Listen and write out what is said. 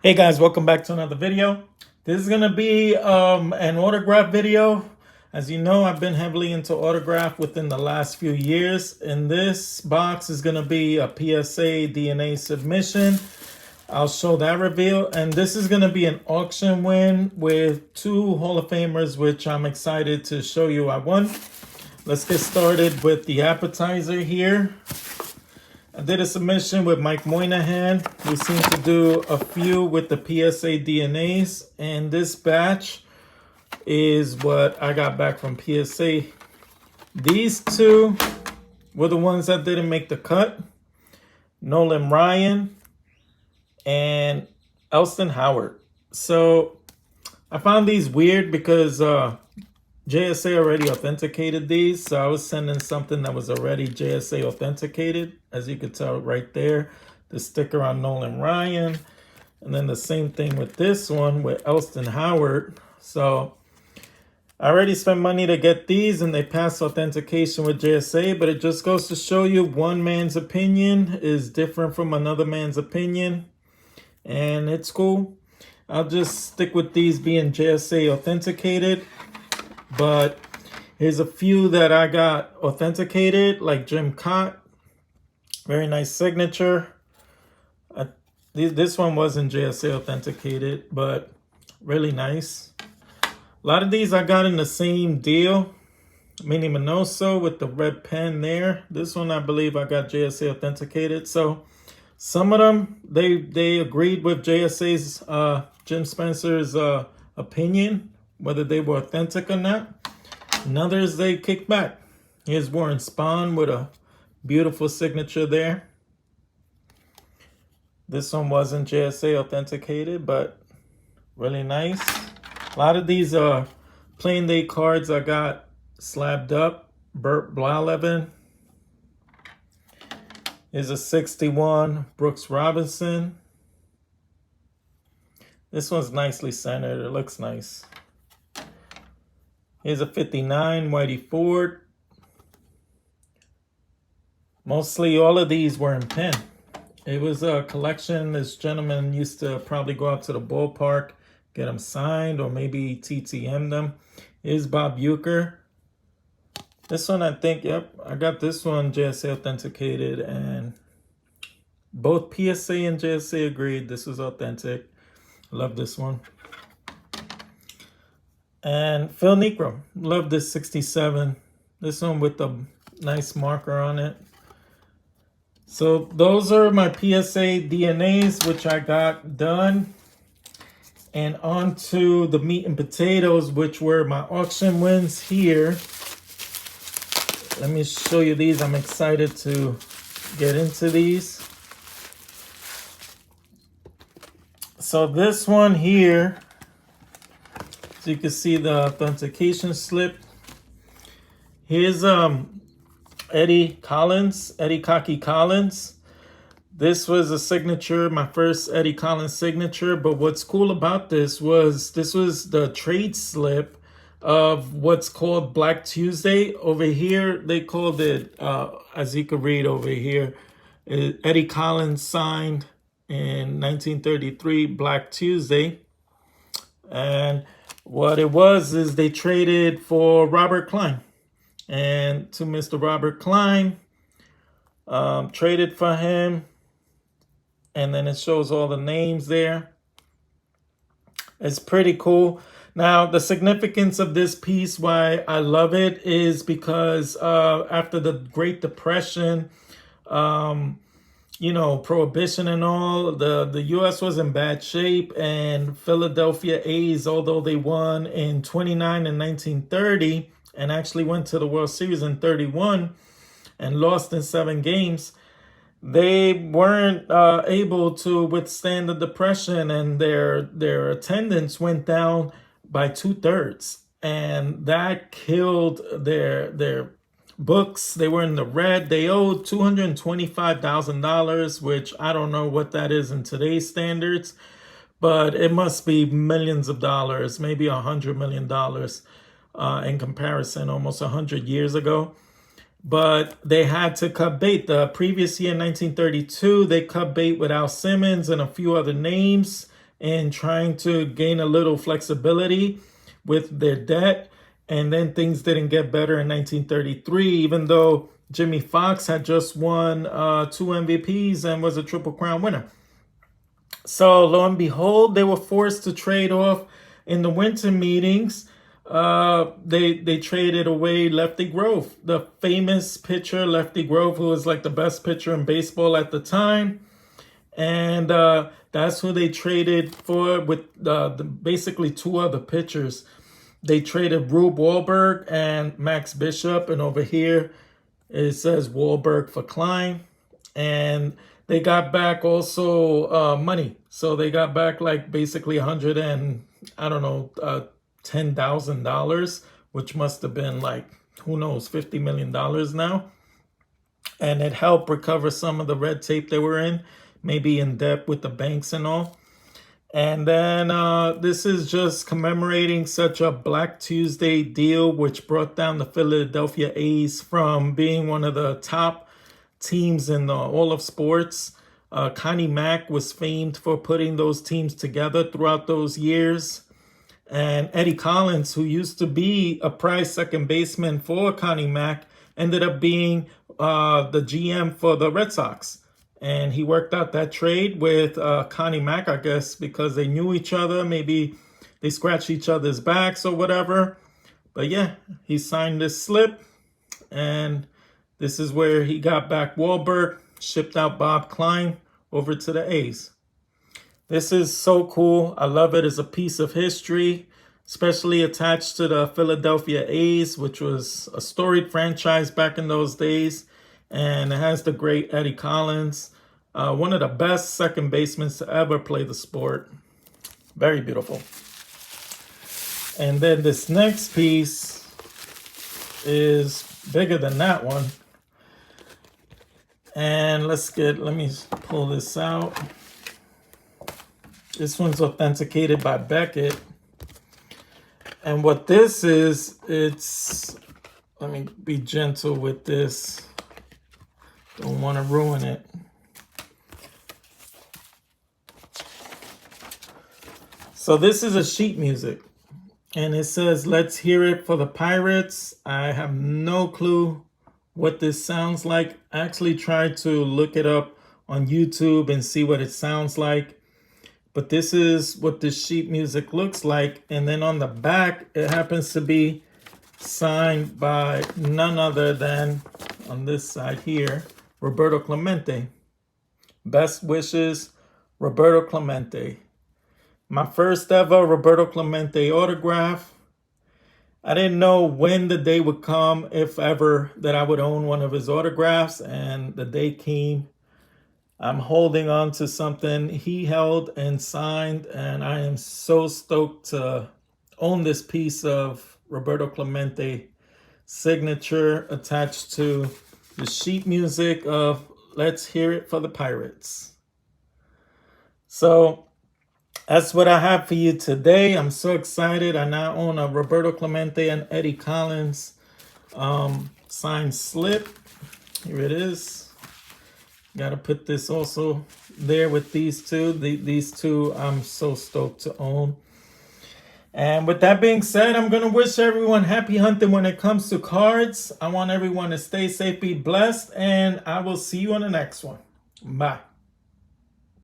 Hey guys, welcome back to another video. This is gonna be an autograph video. As you know, I've been heavily into autograph within the last few years. And this box is gonna be a PSA DNA submission. I'll show that reveal. And this is gonna be an auction win with two Hall of Famers, which I'm excited to show you I won. Let's get started with the appetizer here. I did a submission with Mike Moynihan. We seem to do a few with the PSA DNAs, and this batch is what I got back from PSA. These two were the ones that didn't make the cut. Nolan Ryan and Elston Howard. So I found these weird because JSA already authenticated these, so I was sending something that was already JSA authenticated, as you could tell right there, the sticker on Nolan Ryan, and then the same thing with this one with Elston Howard. So I already spent money to get these, and they passed authentication with JSA, but it just goes to show you one man's opinion is different from another man's opinion, and it's cool. I'll just stick with these being JSA authenticated. But here's a few that I got authenticated, like Jim Cott. Very nice signature. This one wasn't JSA authenticated, but really nice. A lot of these I got in the same deal. Minnie Minoso with the red pen there. This one I believe I got JSA authenticated. So some of them, they agreed with JSA's, Jim Spencer's opinion, whether they were authentic or not. And others they kicked back. Here's Warren Spahn with a beautiful signature there. This one wasn't JSA authenticated, but really nice. A lot of these are plain day cards I got slabbed up. Bert Blyleven. Here's a 61 Brooks Robinson. This one's nicely centered. It looks nice. Here's a 59 Whitey Ford. Mostly all of these were in pen. It was a collection. This gentleman used to probably go out to the ballpark, get them signed, or maybe TTM them. Here's Bob Uecker. This one, I think, yep, I got this one JSA authenticated, and both PSA and JSA agreed this was authentic. Love this one. And Phil Niekro, love this 67. This one with the nice marker on it. So those are my PSA DNAs, which I got done. And on to the meat and potatoes, which were my auction wins here. Let me show you these. I'm excited to get into these. So this one here, so you can see the authentication slip. Here's Eddie Cocky Collins. This was a signature, my first Eddie Collins signature. But what's cool about this was the trade slip of what's called Black Tuesday. Over here, they called it, as you can read over here, Eddie Collins signed in 1933, Black Tuesday. And what it was is they traded for Robert Klein. And to Mr. Robert Klein, traded for him. And then it shows all the names there. It's pretty cool. Now, the significance of this piece, why I love it, is because after the Great Depression, you know, Prohibition and all, the U.S. was in bad shape, and Philadelphia A's, although they won in 29 and 1930 and actually went to the World Series in 31 and lost in 7 games, they weren't able to withstand the Depression, and their attendance went down by 2/3, and that killed their books. They were in the red. They owed $225,000, which I don't know what that is in today's standards, but it must be millions of dollars, maybe $100 million in comparison, almost 100 years ago. But they had to cut bait. The previous year, 1932, they cut bait with Al Simmons and a few other names in trying to gain a little flexibility with their debt. And then things didn't get better in 1933, even though Jimmy Fox had just won 2 MVPs and was a Triple Crown winner. So lo and behold, they were forced to trade off in the winter meetings. They traded away Lefty Grove, the famous pitcher Lefty Grove, who was like the best pitcher in baseball at the time. And that's who they traded for with basically 2 other pitchers. They traded Rube Wahlberg and Max Bishop. And over here, it says Wahlberg for Klein. And they got back also money. So they got back like basically $10,000, which must have been like, who knows, $50 million now. And it helped recover some of the red tape they were in, maybe in debt with the banks and all. And then this is just commemorating such a Black Tuesday deal, which brought down the Philadelphia A's from being one of the top teams in all of sports. Connie Mack was famed for putting those teams together throughout those years. And Eddie Collins, who used to be a prize second baseman for Connie Mack, ended up being the GM for the Red Sox. And he worked out that trade with Connie Mack, I guess, because they knew each other. Maybe they scratched each other's backs or whatever. But yeah, he signed this slip. And this is where he got back Wahlberg, shipped out Bob Klein over to the A's. This is so cool. I love it as a piece of history, especially attached to the Philadelphia A's, which was a storied franchise back in those days. And it has the great Eddie Collins, one of the best second basemen to ever play the sport. Very beautiful. And then this next piece is bigger than that one. And let me pull this out. This one's authenticated by Beckett. And what this is, let me be gentle with this. Don't want to ruin it. So this is a sheet music. And it says, "Let's hear it for the Pirates." I have no clue what this sounds like. I actually tried to look it up on YouTube and see what it sounds like. But this is what the sheet music looks like. And then on the back, it happens to be signed by none other than, on this side here, Roberto Clemente. Best wishes, Roberto Clemente. My first ever Roberto Clemente autograph. I didn't know when the day would come, if ever, that I would own one of his autographs. And the day came. I'm holding on to something he held and signed. And I am so stoked to own this piece of Roberto Clemente signature attached to the sheet music of "Let's Hear It for the Pirates." So that's what I have for you today. I'm so excited. I now own a Roberto Clemente and Eddie Collins signed slip. Here it is. Got to put this also there with these two. These two I'm so stoked to own. And with that being said, I'm going to wish everyone happy hunting when it comes to cards. I want everyone to stay safe, be blessed, and I will see you on the next one. Bye.